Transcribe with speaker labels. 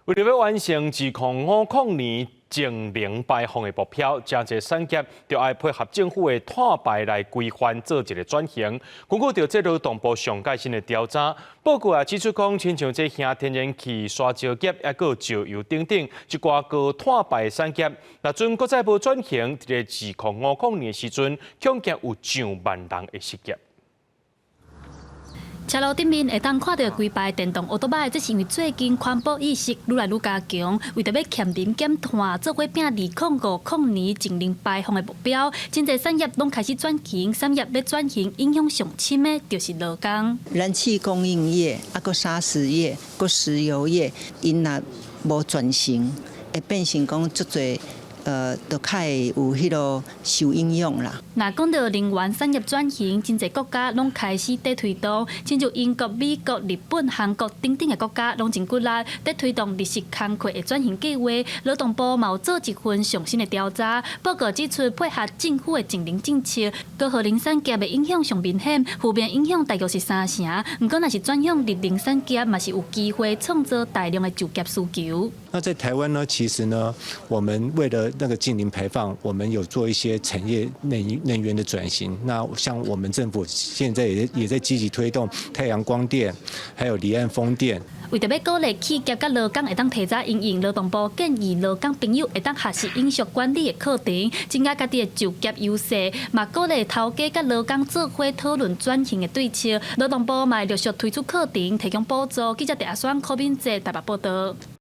Speaker 1: 为了要完成2050年净零排放的目标，真侪产业就要配合政府的碳排来规范做一个转型。根据着这劳动部上届新的调查报告指出讲，亲像这兄天然气、沙石业，还有石油等等一寡高碳排产业，若准国再无转型，伫个2050年的时阵，恐惊有上万人会失业。
Speaker 2: 车路顶面会当看到规排电动奥多摆，这是因为最近环保意识愈来愈加强，为着要减碳减碳，做伙拼2050年净零排放的目标，真侪产业拢开始转型。产业要转型，影响上深的就是劳工。
Speaker 3: 燃气供应业、个砂石业、个石油业，因若无转型，会变成讲足侪。就较会有迄落受影响啦。
Speaker 2: 若讲到能源产业转型，真侪国家拢开始在推动，亲像英国、美国、日本、韩国等等的国家拢真骨力，在推动日式工课的转型计划。劳动部嘛有做一份上新的调查，报告指出，配合政府的净零政策，高耗能产业的影响上明显，负面影响大约是3成。不过，若是转向绿能产业，嘛是有机会创造大量的就业需求。
Speaker 4: 那在台湾呢，其实呢，我们为了那个净零排放，我们有做一些产业能源的转型。那像我们政府现在也在积极推动太阳光电，还有离岸风电。
Speaker 2: 为着要鼓励企业甲劳工会当提早应用，劳动部建议劳工朋友会当学习饮食管理的课程，增加家己的就业优势，嘛鼓励头家甲劳工做伙讨论转型的对策。劳动部嘛陆续推出课程，提供补助。记者陈阿双、柯敏哲台北报道。